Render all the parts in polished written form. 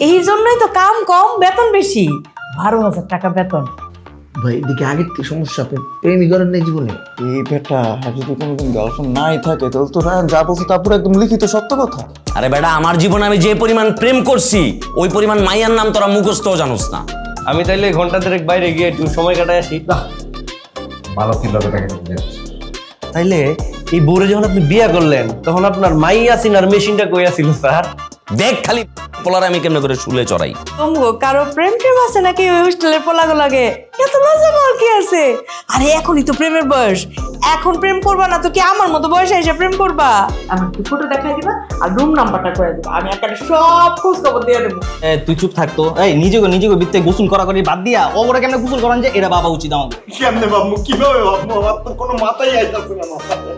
এই জন্যই তো কাম কম বেতন বেশি, 12,000 টাকা বেতন। ভাই এদিকে আগের থেকে সমস্যা, আপনি প্রেমই করেন নাই জীবনে। এই বেটা যদি কোনোদিন গার্লফ্রেন্ড নাই থাকে তাহলে তো রায়ান যা বলছে তারপরে একদম লিখিত সত্য কথা। আরে বেটা, আমার জীবনে আমি যে পরিমাণ প্রেম করছি ওই পরিমাণ মাইয়ার নাম তোরা মুখস্থও জানোস না। আমি তাইলে ঘন্টা দেড়েক বাইরে গিয়ে একটু সময় কাটাই আসি। ভালো কি লাগে তাইলে এই বউরে যখন আপনি বিয়ে করলেন তখন আপনার মাইয়া সিনার মেশিনটা কই আছিল স্যার? দেখ খালি পোলারে আমি কেমনে করে শুলে চড়াই। তোমগো কারো প্রেম টেম আছে নাকি ওই হোস্টেলের পোলাগো লাগে? এত লজ্জা পাওয়ার কি আছে? আরে এখনই তো প্রেমের বয়স, এখন প্রেম করবা না তো কি আমার মতো বয়সে এসে প্রেম করবা? আমার একটু ফটো দেখাই দিবা আর রুম নাম্বারটা করে দিবা, আমি একটা সব খোঁজ খবর দিয়ে দেবো। তুই চুপ থাকতো। এই নিজেকে বিত্তে গোসল করা করি বাদ দিয়া ওরা কেমনে গোসল করান যে এটা বাবা উচিত আমাদের। কেমনে ভাববো, কিভাবে ভাববো, আমার তো কোনো মাথায় আইতাছে না মাথায়।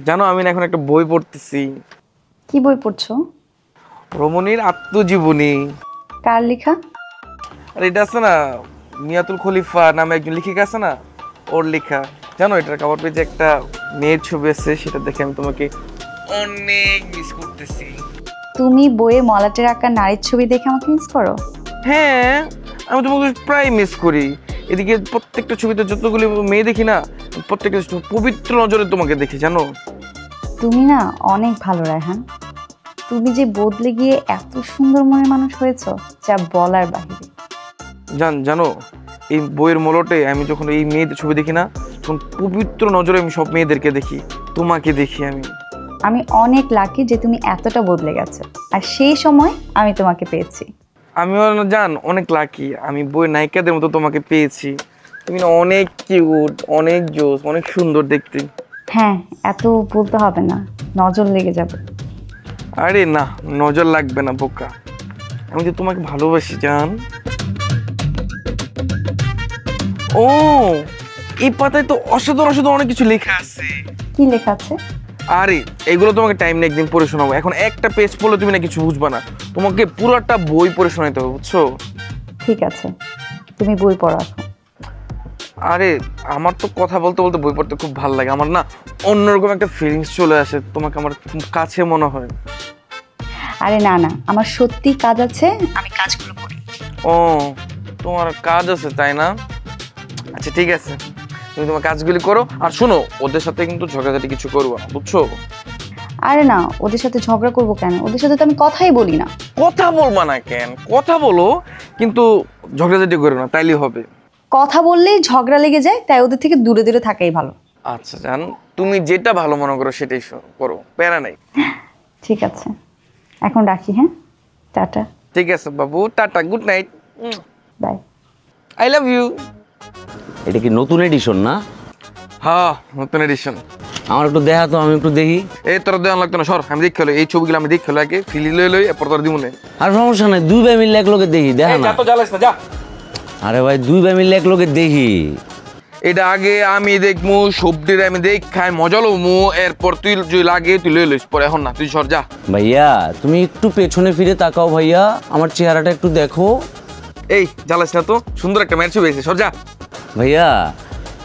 জানো আমি এখন একটা বই পড়তেছি। কি বই পড়ছো? রমণীর আত্মজীবনী। কার লেখা? আর এটা আছে না, মিয়াতুল খলিফা নামে একজন লেখিকা আছে না, ওর লেখা। জানো এটার কভার পেজে একটা মেয়ের ছবি আছে, সেটা দেখে আমি তোমাকে অনেক মিস করতেছি। তুমি বইয়ে মলাটের আঁকা নারীর ছবি দেখে আমাকে মিস করো? হ্যাঁ, আমি তোমাকে প্রায় মিস করি। এদিকে প্রত্যেকটা ছবিতে যতগুলি মেয়ে দেখি না, প্রত্যেকটা পবিত্র নজরে তোমাকে দেখি। জানো তুমি না অনেক ভালো রায়হান, তুমি যে বদলে গিয়ে এত সুন্দর মনের মানুষ হয়েছো যা বলার বাহিরে। জানো এই বইয়ের মলটে আমি যখন এই মেয়েদের ছবি দেখি না, তখন পবিত্র নজরে আমি সব মেয়েদেরকে দেখি, তোমাকে দেখি। আমি অনেক লাকি যে তুমি এতটা বদলে গেছো, আর সেই সময় আমি তোমাকে পেয়েছি। আমিও জান অনেক লাকি, আমি বইয়ের নায়িকাদের মতো তোমাকে পেয়েছি। তুমি না অনেক কিউট, অনেক জোস, অনেক সুন্দর দেখতে। হ্যাঁ, এত বলতে হবে না, নজর লেগে যাবে। আরে না, নজর লাগবে না বোকা, আমি যে তোমাকে ভালোবাসি জান। ও এই পাতায় তো অসাধারণ অনেক কিছু লেখা আছে। কি লেখা আছে? আরে এগুলো তোমাকে টাইম নিয়ে একদিন পড়ে শোনাবো। এখন একটা পেজ পড়লে তুমি না কিছু বুঝবা না, তোমাকে পুরোটা বই পড়ে শোনাতে হবে, বুঝছো? ঠিক আছে, তুমি বই পড়ো এখন। আরে আমার তো কথা বলতে বলতে বই পড়তে খুব ভালো লাগে। আমার না অন্যরকম একটা ফিলিংস চলে আসে, তোমাকে আমার কাছে মনে হয়। আরে না না, আমার সত্যি কাজ আছে, আমি কাজগুলো করি। ও তোমার কাজ আছে তাই না? আচ্ছা ঠিক আছে, তুমি তোমার কাজগুলি করো। আর শোনো, ওদের সাথে কিন্তু ঝগড়াঝাটি কিছু করবো না, বুঝছো? আরে না, ওদের সাথে ঝগড়া করবো কেন? ওদের সাথে তো আমি কথাই বলি না। কথা বলবা না কেন? কথা বলো, কিন্তু ঝগড়াঝাটি করো না, তাইলে হবে। কথা বললেই ঝগড়া লেগে যায়, তাই ওদের থেকে দূরে দূরে থাকাই ভালো। আচ্ছা জান, তুমি যেটা ভালো মনে করো সেটাই করো, প্যারা নাই। ঠিক আছে, এখন রাখি। হ্যাঁ, টাটা। ঠিক আছে বাবু, tata, good night, bye, I love you. এটা কি নতুন এডিশন না? হ্যাঁ নতুন এডিশন। আমার একটু দেখা তো, আমি একটু দেখি। এই তোর দেওয়া লাগতো না, সর, আমি দেখে হলো এই ছবিগুলো আমি দেখে হলো আগে ফিলি লই এরপর তোর দিব না। আর সমস্যা নাই, দুই ভাই মিললে এক লোকে দেখি, দেখা না। তো জ্বালাস না, যা। আরে ভাই, দুই ভাই মিললে এক লোকে দেখি। এটা আগে আমি দেখমু, সবজির আমি দেখ খাই, মজা লমু, এরপর তুই যদি লাগে তুই লই লইস, পরে এখন না, তুই সর যা। ভাইয়া তুমি একটু পেছনে ফিরে তাকাও ভাইয়া, আমার চেহারাটা একটু দেখো। এই জ্বালাস না তো, সুন্দর একটা মেয়ের ছবি এসে, সর যা। ভাইয়া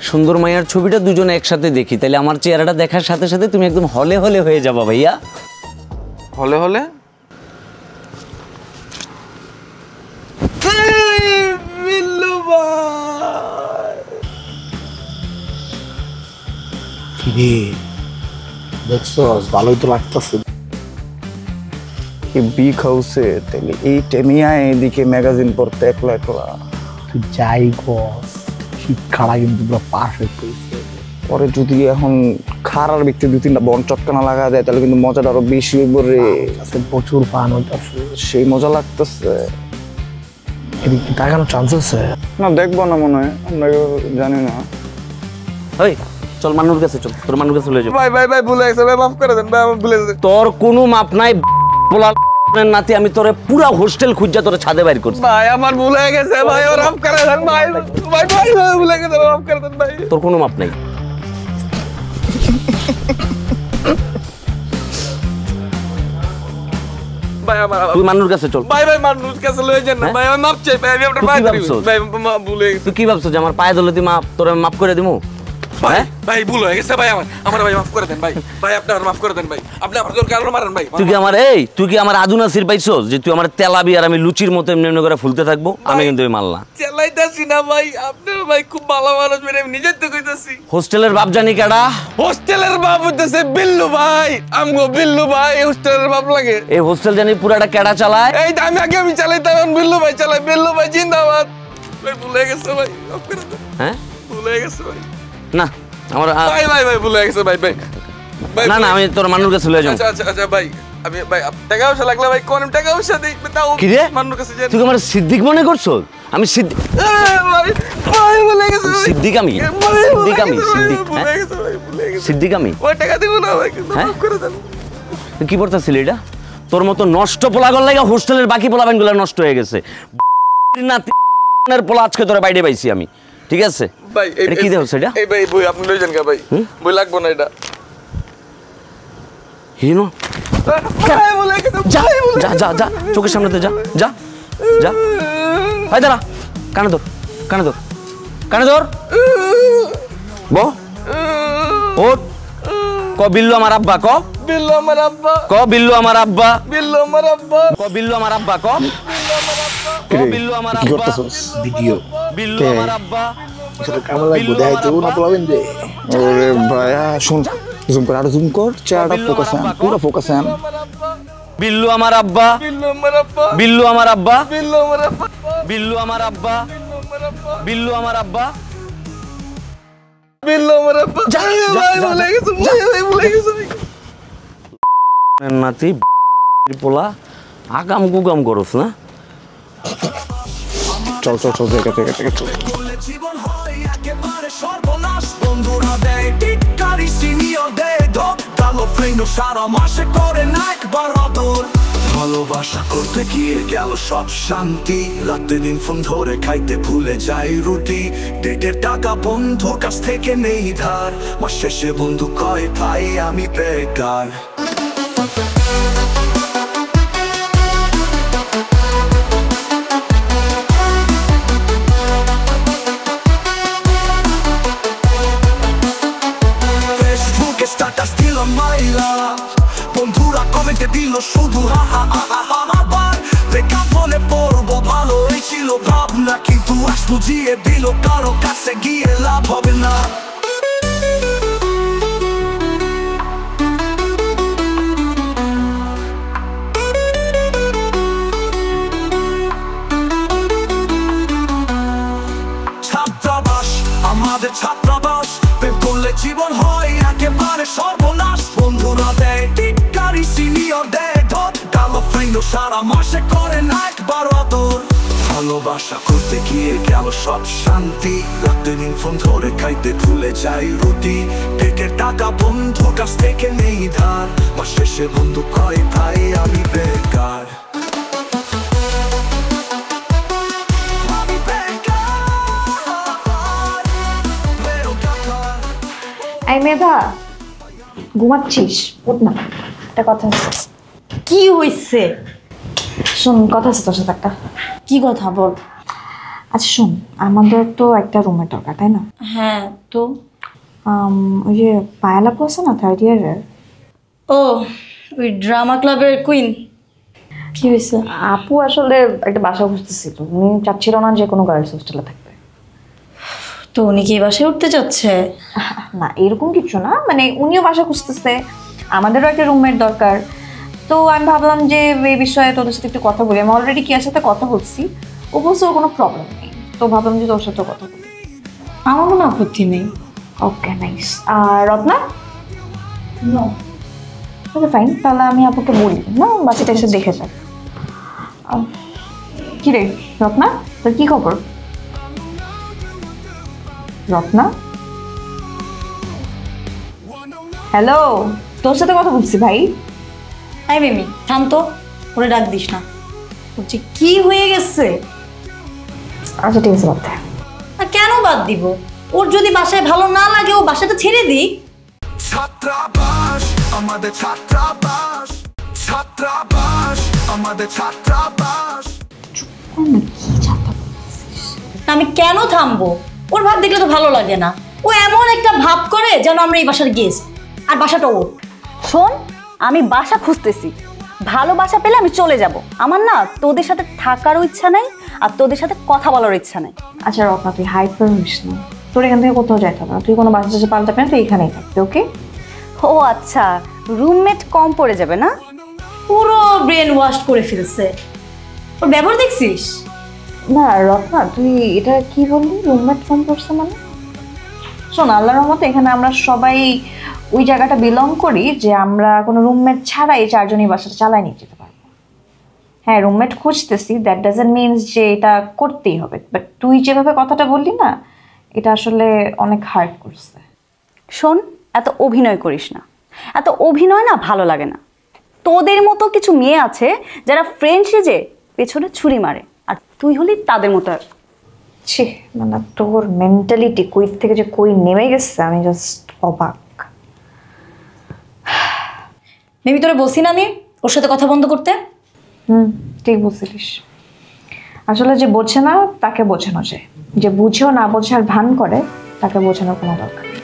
সুন্দর মাইয়ার ছবিটা দুজনে একসাথে দেখি, তাহলে আমার চেহারাটা দেখার সাথে সাথে তুমি একদম হলে হলে হয়ে যাবা ভাইয়া। হলে হলে? দেখছস, ভালোই তো লাগতেছে। বি খাউছে তাহলে এই টেমিয়া এদিকে ম্যাগাজিন পড়তে একলা একলা। তুই যাই গস, শিক্ষাটা কিন্তু পুরো পারফেক্ট হয়েছে। পরে যদি এখন খারার ব্যক্তি 2-3টা বন চটকানা লাগা দেয় তাহলে কিন্তু মজাটা আরো বেশি হইব রে। প্রচুর ফান হইতাছে, সেই মজা লাগতেছে। এদিকে তাকানোর চান্স আছে না? দেখবো না মনে হয়, আমরা জানি না। ওই চল মানুর কাছে, চল তোর মানুর কাছে চলে যাবো। ভাই ভাই ভাই ভুলে গেছে ভাই, মাফ করে দেন ভাই, আমার ভুলে গেছে। তোর কোনো মাপ নাই বলার নাতি, আমি তোরে পুরা হোস্টেল খুঁজা তোরে ছাদে বাইর করছি। ভাই আমার ভুল হয়ে গেছে ভাই, ওর মাফ করে দেন ভাই, ভাই ভাই ভুলে গেছে, মাফ করে দেন ভাই। তোর কোনো মাপ নাই। ভাই আমার তুই মানুর কাছে চল। ভাই ভাই মানুষ কাছে লয়ে যান না ভাই, আমি মাপ চাই ভাই, আমি আপনার পায়ে ধরি ভাই, ভুলে গেছে। তুই কি ভাবছো যে আমার পায়ে ধরলে তুই মাপ তোরে মাপ করে দিমু? ভাই হ্যাঁ? ভাই ভুল হয়ে গেছে ভাই, আমার ভাই মাফ করে দেন ভাই, ভাই আপনি আমার মাফ করে দেন ভাই, আপনি আমার জোর কারণ মারেন ভাই। তুই কি আমার আদু নাসির পাইছস যে তুই আমার তেলাবি আর আমি লুচির মতো এমনি এমনি করে ফুলতে থাকবো? আমি কিন্তু মানলাম চালাইতাছি না ভাই, আপনার ভাই খুব ভালো মানুষ, আমি নিজের তো কইতাছি। হোস্টেলের বাপ জানি কেডা? হোস্টেলের বাপ হইতেছে বিল্লু ভাই, আমগো বিল্লু ভাই হোস্টেলের বাপ লাগে। এই হোস্টেল জানি পুরাটা কেডা চালায়? এই আমি আগে আমি চালাইতাম, এখন বিল্লু ভাই চালায়। বিল্লু ভাই জিন্দাবাদ ভাই, ভুলে গেছে ভাই, মাফ করে দেন। হ্যাঁ ভুলে গেছে ভাই, না আমার ভাই ভাই ভাই ভুলে গেছে ভাই ভাই ভাই। না না আমি তোর মানুর কাছে লয়ে যাবো। আচ্ছা আচ্ছা আচ্ছা ভাই, আমি ভাই টাকা পয়সা লাগলে ভাই কোন টাকা পয়সা দিই তাও কি রে মানুর কাছে যাই। তুই আমার সিদ্দিক মনে করছো? আমি সিদ্দিক ভাই ভাই ভুলে গেছে ভাই। সিদ্দিক আমি ভাই, সিদ্দিক আমি ভুলে সিদ্দিক গেছে, ভুলে হ্যাঁ? গেছে ভাই, ভুলে গেছে। সিদ্দিক আমি ওই টাকা দিব না ভাই, কিন্তু হ্যাঁ? মাফ করে দেন। তুই কি করতেছিলি এটা? তোর মতো নষ্ট পোলাগল লাগা হোস্টেলের বাকি পোলাবেন গুলো নষ্ট হয়ে গেছে না। পোলা আজকে তোরা বাইরে পাইছি আমি, ঠিক আছে ভাই এটা কি দেখ সেটা এই ভাই বই আপনি লই যান কা ভাই, বই লাগবো না এটা। হিনো ভাই ভুলে গেছে, যা ভাই ভুলে যা যা যা চোখের সামনেতে যা যা যা ভাই দাঁড়া, কানে ধর কানে ধর কানে ধর বো ওঠ ক বিল্লু আমার আব্বা ক বিল্লু আমার আব্বা, ক বিল্লু আমার আব্বা বিল্লু আমার আব্বা, ক বিল্লু আমার আব্বা ক ক বিল্লু আমার কি আব্বা করতেছস? ভিডিও বিল্লু আমার আব্বা সেটা কেমন লাগবে দেখাই তো না পোলাবেন রে। ওরে ভাইয়া শুন, জুম কর, আরো জুম কর, চেহারাটা ফোকাস আন, পুরো ফোকাস আন। বিল্লু আমার আব্বা বিল্লু আমার আব্বা, বিল্লু আমার আব্বা বিল্লু আমার আব্বা, বিল্লু আমার আব্বা বিল্লু আমার আব্বা বিল্লু আমার আব্বা। ভাই ভুলে গেছে, ভাই ভুলে গেছে ভাই। নাতি পোলা আগাম গুগাম করস না। চল চল চল জায়গা থেকে চল। জীবন হয় একেবারে সর্বনাশ, বন্ধুরা দেয় টিটকারি, সিনিয়র দেয় ধপ, কালো ফ্রেন্ড সারা মাসে করে না একবার আদর। ভালোবাসা করতে গিয়ে গেল সব শান্তি, রাতে দিন ফোন ধরে খাইতে ভুলে যাই রুটি, ডেটের টাকা বন্ধুর কাছ থেকে নেই ধার, মাস শেষে বন্ধু কয় ভাই আমি বেকার। ফেসবুকে স্ট্যাটাস দিল মাইলা, বন্ধুরা কমেন্টে দিল শুধু হা হা হা হা আবার বেকার বলে পড়বো, ভালোই ছিল ভাবনা, কিন্তু আজ বুঝিয়ে দিল কারো কাছে গিয়ে লাভ হবে না। ছাত্রাবাস আমাদের ছাত্রাবাস, প্রেম করলে জীবন হয় একেবারে সর্বনাশ, বন্ধুরা দেয় টিটকারি, সিনিয়র দেয় ধপ, কালো ফ্রেন্ড সারা মাসে করে না একবার আদর। ভালোবাসা করতে গিয়ে গেল সব শান্তি, রাতে দিন ফোন ধরে খাইতে ভুলে যাই রুটি, পেটের টাকা বন্ধুর কাছ থেকে নেই ধার, মাস শেষে বন্ধু কয় ভাই আমি বেকার। এই মেধা, ঘুমাচ্ছিস? উঠ না, একটা কথা আছে। কি হইছে? শোন, কথা আছে তোর সাথে একটা। কি কথা বল? আচ্ছা শোন, আমাদের তো একটা রুমের দরকার, তাই না? হ্যাঁ তো ওই যে পায়ালাপু আছে না, 3rd ইয়ারের। ও ওই ড্রামা ক্লাবের কুইন, কি হয়েছে? আপু আসলে একটা বাসা খুঁজতেছিল, উনি চাচ্ছিল না যে কোনো গার্লস হোস্টেলে থাকবে। তো উনি কি বাসায় উঠতে চাচ্ছে? না এরকম কিছু না, মানে উনিও বাসা খুঁজতেছে, আমাদেরও একটা রুমের দরকার। তো আমি ভাবলাম যে এই বিষয়ে তোদের সাথে একটু কথা বলি। আমি অলরেডি কিয়ার সাথে কথা বলছি, ও বলছে ওর কোনো প্রবলেম নেই, তো ভাবলাম যে তোর সাথে কথা বলি। আমার কোনো আপত্তি নেই। Okay nice. আর রত্না? ওকে ফাইন, তাহলে আমি আপুকে বলি না, বাচ্চাটা এসে দেখে যাক। কি রে রত্না, তোর কি খবর? রত্না, হ্যালো, তোর সাথে কথা বলছি ভাই। আই মিমি থাম তো, ওরে ডাক দিস না। বলছি কি হয়ে গেছে? আচ্ছা ঠিক আছে, বাদ দে। আর কেন বাদ দিব? ওর যদি বাসায় ভালো না লাগে ও বাসাটা ছেড়ে দিক। ছাত্রাবাস আমাদের ছাত্রাবাস, ছাত্রাবাস আমাদের ছাত্রাবাস। আমি কেন থামবো? ওর ভাব দেখলে তো ভালো লাগে না। ও এমন একটা ভাব করে যেন আমরা এই বাসার গেস্ট, আর বাসাটা ওর। শোন, আমি বাসা খুঁজতেছি, ভালো বাসা পেলে আমি চলে যাব। আমার না তোদের সাথে থাকারও ইচ্ছা নাই, আর তোদের সাথে কথা বলার ইচ্ছা নাই। আচ্ছা রত্না, তুই হাইপার হইস না, তোর এখান থেকে কোথাও যাইতে হবে না, তুই কোনো বাসা টাসা পাল্টাবে না, তুই এখানেই থাকবি, ওকে? ও আচ্ছা, রুমমেট কম পড়ে যাবে না? পুরো ব্রেন ওয়াশ করে ফেলছে। ওর ব্যবহার দেখছিস? না রত্না, তুই এটা কি বললি, রুমমেট ফোন করছে মানে? শোন, আল্লাহর রহমতে এখানে আমরা সবাই ওই জায়গাটা বিলং করি যে আমরা কোনো রুমমেট ছাড়াই 4 জনই বাসাটা চালাই নিয়ে যেতে পারবো। হ্যাঁ, রুমমেট খুঁজতেছি, দ্যাট ডাজন্ট মিনস যে এটা করতেই হবে, বাট তুই যেভাবে কথাটা বললি না, এটা আসলে অনেক হার্ট করছে। শোন, এত অভিনয় করিস না, এত অভিনয় না ভালো লাগে না। তোদের মতো কিছু মেয়ে আছে যারা ফ্রেন্ড সেজে পেছনে ছুরি মারে, আর তুই হলি তাদের মতো। ছি, মানে তোর মেন্টালিটি কই থেকে যে কই নেমে গেছে, আমি জাস্ট অবাক। মেবি তোরা বলছি না আমি ওর সাথে কথা বন্ধ করতে। ঠিক বুঝছিলিস। আসলে যে বোঝে না তাকে বোঝানো যায়, যে বুঝেও না বোঝার ভান করে তাকে বোঝানোর কোনো দরকার নেই।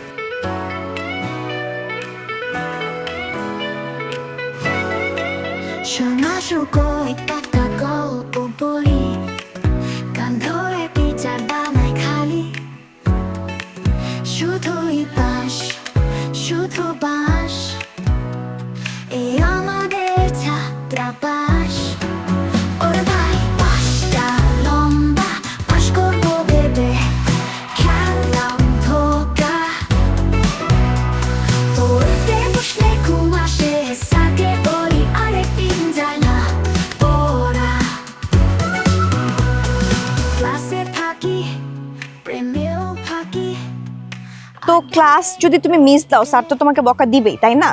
তো ক্লাস যদি তুমি মিস দাও, স্যার তো তোমাকে বকা দিবেই, তাই না?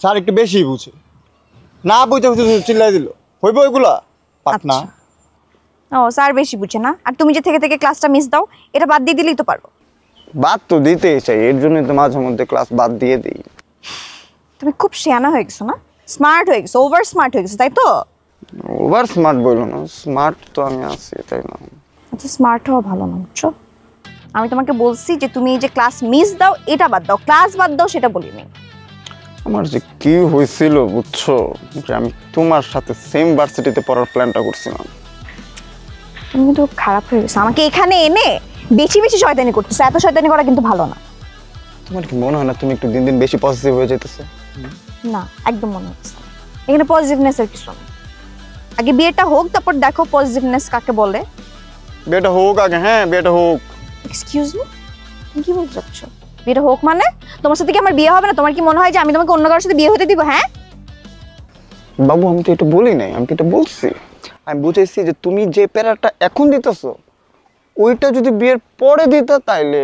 স্যার একটু বেশি বুঝে, না বুঝে চিল্লাই দিল, হইব ওইগুলা পাক না। ও, স্যার বেশি বুঝে না, আর তুমি যে থেকে থেকে ক্লাসটা মিস দাও, এটা বাদ দিয়ে দিলেই তো পারবো। বাদ তো দিতেই চাই, এর জন্যই তো মাঝে মধ্যে ক্লাস বাদ দিয়ে দিই। তুমি খুব শিয়ানা হয়ে গেছো না, স্মার্ট হয়ে গেছো, ওভার স্মার্ট হয়ে গেছো, তাই তো? ওভার স্মার্ট বললো না, স্মার্ট তো আমি আছি, তাই না? আচ্ছা, স্মার্ট হওয়া ভালো না, বুঝছো? আমি তোমাকে বলছি যে তুমি এই যে ক্লাস মিস দাও এটা বাদ দাও, ক্লাস বাদ দাও সেটা বলিনি। আমার যে কি হয়েছিল বুঝছো, যে আমি তোমার সাথে সেম ভার্সিটিতে পড়ার প্ল্যানটা করছিলাম। তুমি কিন্তু খারাপ হয়ে গেছো, আমাকে এখানে এনে বেশি বেশি শয়তানি করতেছো, এত শয়তানি করা কিন্তু ভালো না। তোমার কি মনে হয় না তুমি একটু দিন দিন বেশি পজিটিভ হয়ে যেতেছো? না, একদম মনে হচ্ছে না। এখানে পজিটিভনেস এর কিছু নেই। আগে বিয়েটা হোক, তারপর দেখো পজিটিভনেস কাকে বলে। বিয়েটা হোক আগে, হ্যাঁ বিয়েটা হোক। এক্সকিউজ মি, তুমি কি বলতে চাচ্ছ? বিয়েটা হোক মানে তোমার সাথে কি আমার বিয়ে হবে না? তোমার কি মনে হয় যে আমি তোমাকে অন্য কারোর সাথে বিয়ে হতে দিব? হ্যাঁ বাবু, আমি তো এটা বলি নাই, আমি তো এটা বলছি। আমি বুঝাইছি যে তুমি যে প্যারাটা এখন দিতেছো ওইটা যদি বিয়ের পরে দিতা তাইলে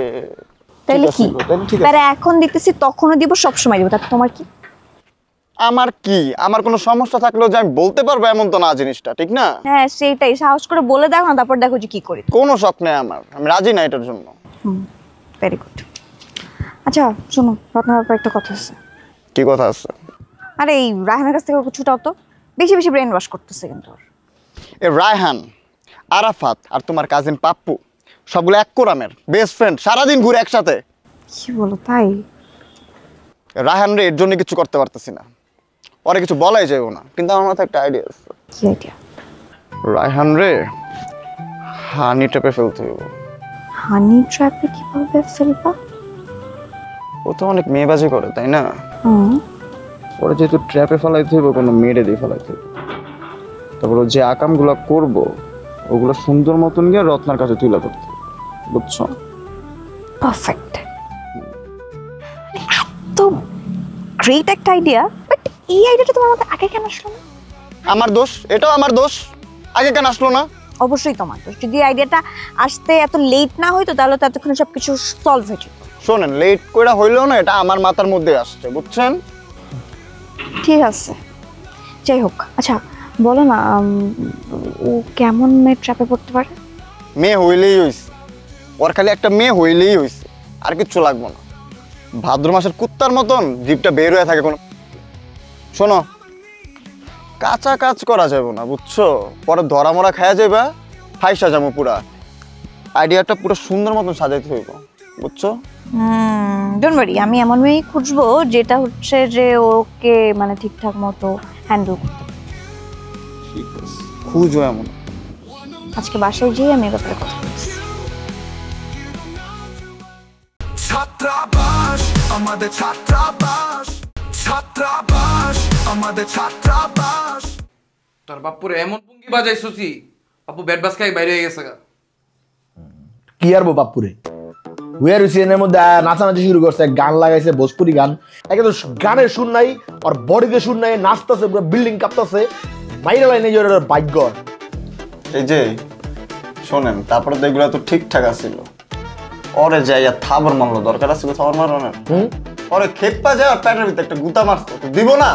কি প্যারা এখন দিতেছি, তখনও দিব, সবসময় দিব, তাতে তোমার কি? আমার কি, আমার কোনো সমস্যা থাকলেও যে আমি বলতে পারবো এমন তো না জিনিসটা, ঠিক না? হ্যাঁ সেইটাই, সাহস করে বলে দেখো না, তারপর দেখো যে কি করি। কোনো শখ নেই আমার, আমি রাজি না এটার জন্য। Very good. আচ্ছা শোনো, রত্নার ব্যাপারে একটা কথা আছে। কি কথা আছে? আরে এই রায়হানের কাছ থেকে ছুটাও তো, বেশি বেশি ব্রেন ওয়াশ করতেছে কিন্তু। এ রায়হান, আরাফাত আর তোমার কাজিন পাপ্পু সবগুলো এক কোরামের বেস্ট ফ্রেন্ড, সারাদিন ঘুরে একসাথে। কি বলো তাই? রায়হান রে এর জন্য কিছু করতে পারতেছি না, ওরে কিছু বলাই যাবো না, কিন্তু আমার মাথায় একটা আইডিয়া আছে। কি আইডিয়া? রায়হান রে হানি ট্র্যাপে ফেলতে হইব। হানি ট্র্যাপে কিভাবে ফেলবা? ও তো অনেক মেয়েবাজি করে, তাই না? হুম। ওরা যেহেতু ট্র্যাপে ফেলাইতে হইব, কোনো মেয়েরে দিয়ে ফেলাইতে হইব, তারপর যে আকামগুলো করব ওগুলো সুন্দর মতন গিয়ে রত্নার কাছে তুলে ধরতে, বুঝছো? পারফেক্ট, একদম গ্রেট একটা আইডিয়া, বাট এই আইডিয়াটা তোমার মাথায় আগে কেন আসলো না? আমার দোষ, এটাও আমার দোষ, আগে কেন আসলো না? অবশ্যই তোমার দোষ। যদি আইডিয়াটা আসতে এত লেট না হইতো তাহলে তো এতক্ষণে সবকিছু সলভ হয়ে যেত। শোনেন, লেট করে হইলেও না, এটা আমার মাথার মধ্যে আসছে, বুঝছেন? ঠিক আছে, যাই হোক। আচ্ছা বলো না, ও কেমন মেয়ে ট্র্যাপে পড়তে পারে? মেয়ে হইলেই হইছে, ওর খালি একটা মেয়ে হইলেই হইছে, আর কিচ্ছু লাগবো না। ভাদ্র মাসের কুত্তার মতন জিভটা বের হয়ে থাকে কোনো। শোনো, কাঁচা কাজ করা যাবে না, বুঝছো? পরে ধরা মরা খায়া যাবা, ফাইসা যাবো পুরা। আইডিয়াটা পুরো সুন্দর মতন সাজাইতে হইব, বুঝছো? ডোন্ট ওয়ারি, আমি এমন মেয়ে খুঁজবো যেটা হচ্ছে যে ওকে মানে ঠিকঠাক মতো হ্যান্ডেল করতে। ঠিক আছে, খুঁজো এমন। আজকে বাসায় গিয়ে আমি ব্যাপারে কথা বলছি। ছাত্রাবাস আমাদের ছাত্রাবাস, ছাত্রাবাস আমাদের ছাত্রাবাস। তোর বাপুরে এমন পুঙ্গি বাজাইছছি, আপু ব্যাট বাস খাই বাইরে হয়ে গেছে গা। কি আর বাপুরে ওয়ার সিনের মধ্যে নাচানাচি শুরু করছে, গান লাগাইছে ভোজপুরি গান, একে তো গানের সুর নাই আর বডিতে সুর নাই, নাচতেছে পুরো বিল্ডিং কাঁপতেছে, মাইরা লাইনে যে ভাগ্য। এই যে শোনেন, তারপরে তো এগুলো তো ঠিকঠাক আছিল, ওরে যাইয়া থাবর মারলো, দরকার আছে থাবর মারানোর? ওরে খেপা যায় আর প্যাটের ভিতরে একটা গুতা মারতো, দিব না?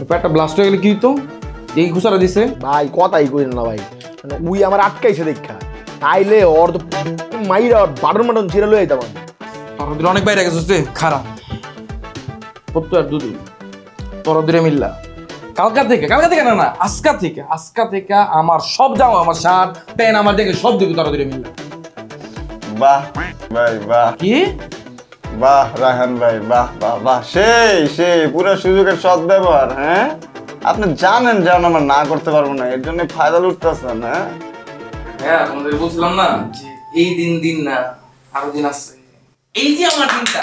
পেটটা ব্লাস্ট হয়ে গেলে কি হইতো? এই ঘুষারা দিছে ভাই, কথাই কইলেন না ভাই, মানে উই আমার আটকাইছে দেখা, তাইলে ওর তো মাইরা বাটন বাটন ছিঁড়ে লয়ে যাইতাম। তোর অনেক বাইরে গেছিস রে, খারাপ পত্তু আর দুদু তোরা দূরে মিললা। কালকা থেকে না আজকা থেকে আমার সব জামা, আমার শার্ট প্যান্ট, আমার দেখে সব দিবি তোরা দূরে মিললা। বাহ ভাই বাহ, কি বাহ রায়হান ভাই, বাহ বাহ বাহ, সেই পুরো সুযোগের সৎ ব্যবহার। হ্যাঁ, আপনি জানেন আমার না করতে পারবো না, এর জন্য ফায়দা লুটতেছেন। হ্যাঁ, তোমাদের বলছিলাম না যে এই দিন না, আরো দিন আসছে। এই যে আমার দিনটা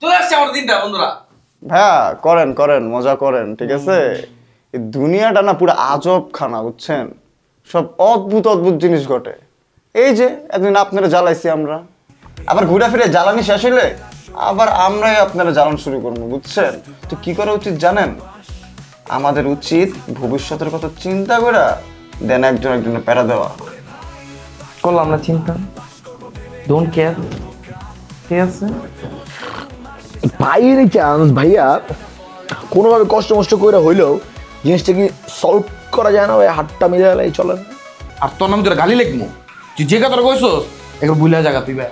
চলে আসছে, আমার দিনটা বন্ধুরা। হ্যাঁ, করেন মজা করেন, ঠিক আছে? এই দুনিয়াটা না পুরো আজব খানা, বুঝছেন? সব অদ্ভুত জিনিস ঘটে। এই যে একদিন আপনারা জ্বালাইছি আমরা, আবার ঘুরে ফিরে জ্বালানি শেষ হইলে আবার আমরাই আপনারা জ্বালান শুরু করবো, বুঝছেন? তো কি করা উচিত জানেন? আমাদের উচিত ভবিষ্যতের কথা চিন্তা করে দেন একজনের প্যারা দেওয়া। করলাম না চিন্তা, ডোন্ট কেয়ার, ঠিক আছে? বাইরে চান্স ভাইয়া, কোনোভাবে কষ্ট করে হইলেও জিনিসটা কি সলভ করা যায় না ভাই? হাতটা মিলে গেলে চলেন। আর তোর নাম তোরা গালি লিখবো, তুই যে কথা কইছস একবার ভুলে জায়গা তুই ভাই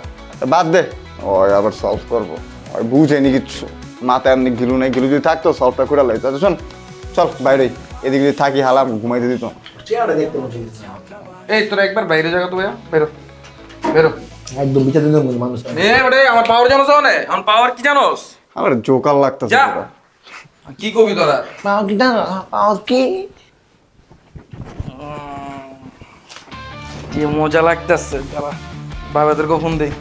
বাদ দে, ওই আবার সলভ করবো, ওই বুঝেনি কিচ্ছু, মাথায় এমনি গিলু নাই, গিলু যদি থাকতো সলভটা করে লাগতো। আচ্ছা শোন, চল বাইরে, এদিকে যদি থাকি হালাম ঘুমাইতে দিত। এই তোরা একবার বাইরে জায়গা তো ভাইয়া, বেরো একদম বিচার দিন মানুষ। আমার পাওয়ার জানোস? আমার পাওয়ার কি জানোস? আমার জোকার লাগতেছে। কি কবি তোরা? কি মজা লাগতেছে, বাবাদেরকে ফোন দেই।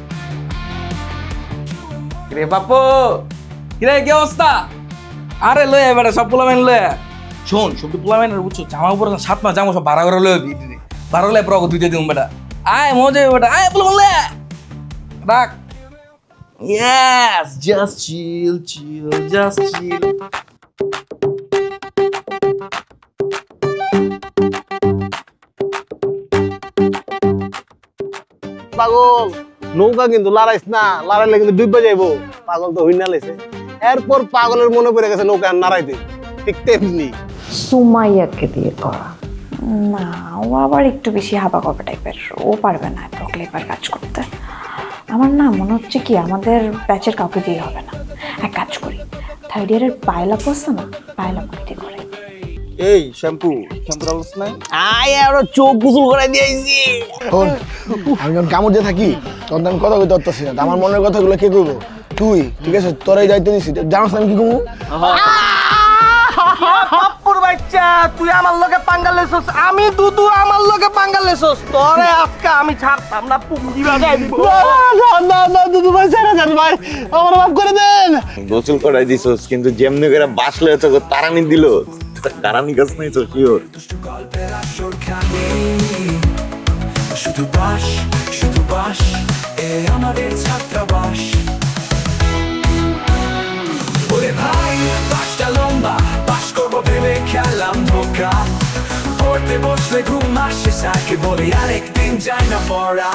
রে বাপু, কিরে কি অবস্থা? আরে লয়ে বেটা সব পোলামেন লয়ে শোন, সব পোলামেন বুঝছো, জামা উপরে 7 মাস জামা সব 12 করে লয়ে দিদি, 12 লে প্রগ দুইটা দিম বেটা। আয় মজা বেটা, আয় পোলামেন লয়ে রাখ। Yes, just chill, just chill. পাগল, নৌকা কিন্তু লড়াইস না, লড়াইলে কিন্তু ডুববে যাইবো। পাগল তো হইনা লাইছে, এরপর পাগলের মনে পড়ে গেছে নৌকা নাড়াইতে। ঠিক তেমনি সুমাইয়াকে দিয়ে করা না, ও আবার একটু বেশি হাবা কপা টাইপের, ও পারবে না এত ক্লেভার কাজ করতে। আমার না মনে হচ্ছে কি আমাদের ব্যাচের কাউকে দিয়ে হবে না, এক কাজ করি, 3rd ইয়ারের পায়লা পড়ছে না, পায়লা পড়তে করে। এই শ্যাম্পু আলস নাই, আয় আর চোখ গুসল করে দিয়েছি। আমি যখন কামড় দিয়ে থাকি তখন আমি কথা কইতে পারতেছি না, আমার মনের কথাগুলো কে কইবো? তুই, ঠিক আছে? তোরাই দায়িত্ব দিছি, জানাস আমি কি কমু? বাপুর বাচ্চা, তুই আমার লগে পাঙ্গা লেছস, আমি দুদু আমার লগে পাঙ্গা লেছস, তোরে আজকে আমি ছাড়তাম না, পুঙ্গি বাজাই দিব। না দুদু ভাই, ছেড়ে দেন ভাই, আমার মাফ করে দেন। গোসল করাই দিছস, কিন্তু যেমনি করে বাসলে তো তারানি দিল, তারানি গাছ নাই তো শিওর। শুধু বাস এ আমাদের ছাত্রাবাস। ওরে ভাই, বাসটা লম্বা, বাস করবো ভেবে খেলাম ধোকা, পড়তে বসলে ঘুম আসে, সাকে বলি আরেকদিন যাই না পড়া।